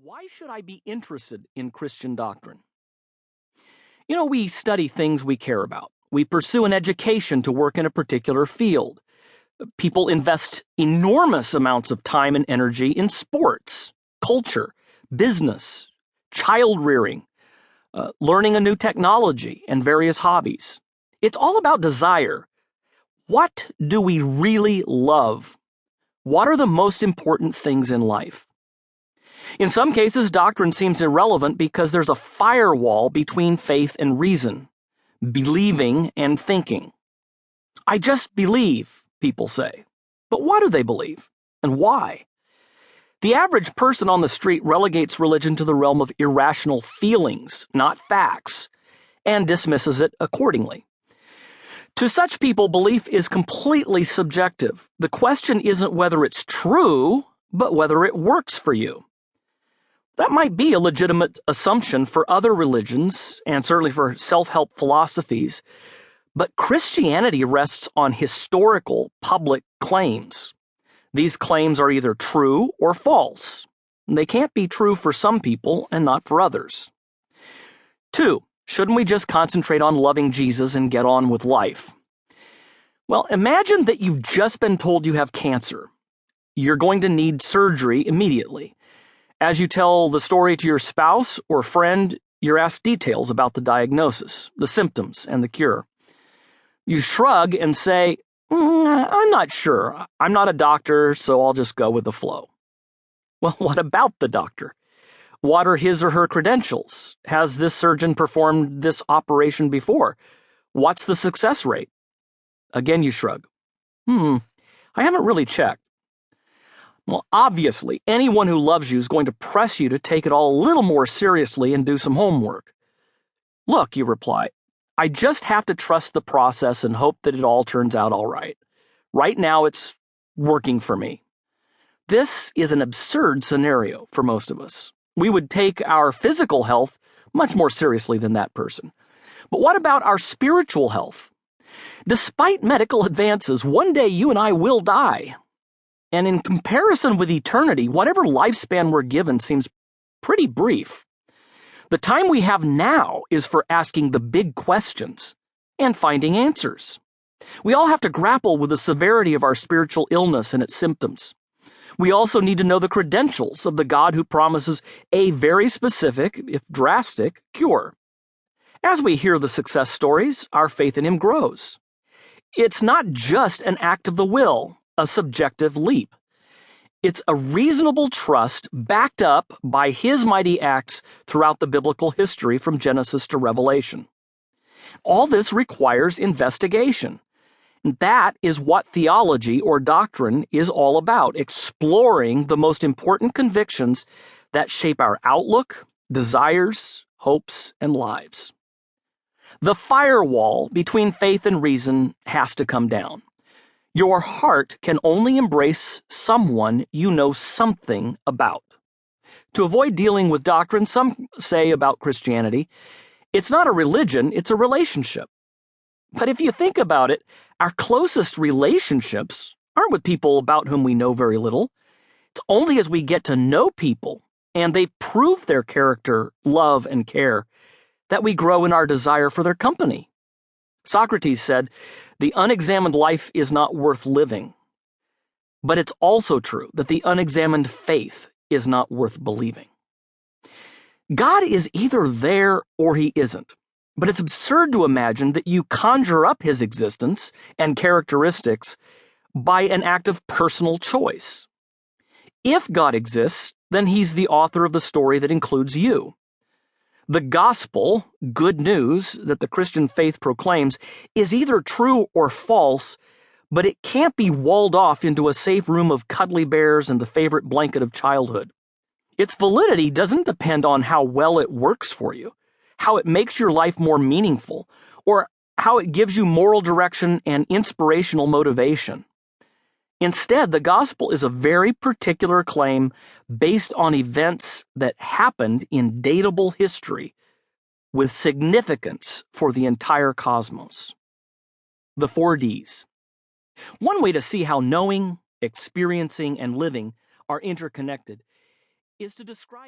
Why should I be interested in Christian doctrine? We study things we care about. We pursue an education to work in a particular field. People invest enormous amounts of time and energy in sports, culture, business, child rearing, learning a new technology, and various hobbies. It's all about desire. What do we really love? What are the most important things in life? In some cases, doctrine seems irrelevant because there's a firewall between faith and reason, believing and thinking. I just believe, people say. But what do they believe? And why? The average person on the street relegates religion to the realm of irrational feelings, not facts, and dismisses it accordingly. To such people, belief is completely subjective. The question isn't whether it's true, but whether it works for you. That might be a legitimate assumption for other religions, and certainly for self-help philosophies, but Christianity rests on historical, public claims. These claims are either true or false. They can't be true for some people and not for others. 2, shouldn't we just concentrate on loving Jesus and get on with life? Well, imagine that you've just been told you have cancer. You're going to need surgery immediately. As you tell the story to your spouse or friend, you're asked details about the diagnosis, the symptoms, and the cure. You shrug and say, I'm not sure. I'm not a doctor, so I'll just go with the flow. Well, what about the doctor? What are his or her credentials? Has this surgeon performed this operation before? What's the success rate? Again, you shrug. I haven't really checked. Well, obviously, anyone who loves you is going to press you to take it all a little more seriously and do some homework. Look, you reply, I just have to trust the process and hope that it all turns out all right. Right now, it's working for me. This is an absurd scenario for most of us. We would take our physical health much more seriously than that person. But what about our spiritual health? Despite medical advances, one day you and I will die. And in comparison with eternity, whatever lifespan we're given seems pretty brief. The time we have now is for asking the big questions and finding answers. We all have to grapple with the severity of our spiritual illness and its symptoms. We also need to know the credentials of the God who promises a very specific, if drastic, cure. As we hear the success stories, our faith in him grows. It's not just an act of the will, a subjective leap. It's a reasonable trust backed up by his mighty acts throughout the biblical history from Genesis to Revelation. All this requires investigation. That is what theology or doctrine is all about, exploring the most important convictions that shape our outlook, desires, hopes, and lives. The firewall between faith and reason has to come down. Your heart can only embrace someone you know something about. To avoid dealing with doctrine, some say about Christianity, it's not a religion, it's a relationship. But if you think about it, our closest relationships aren't with people about whom we know very little. It's only as we get to know people and they prove their character, love, and care that we grow in our desire for their company. Socrates said, the unexamined life is not worth living. But it's also true that the unexamined faith is not worth believing. God is either there or he isn't. But it's absurd to imagine that you conjure up his existence and characteristics by an act of personal choice. If God exists, then he's the author of the story that includes you. The gospel, good news that the Christian faith proclaims, is either true or false, but it can't be walled off into a safe room of cuddly bears and the favorite blanket of childhood. Its validity doesn't depend on how well it works for you, how it makes your life more meaningful, or how it gives you moral direction and inspirational motivation. Instead, the gospel is a very particular claim based on events that happened in datable history with significance for the entire cosmos. The 4 Ds. One way to see how knowing, experiencing, and living are interconnected is to describe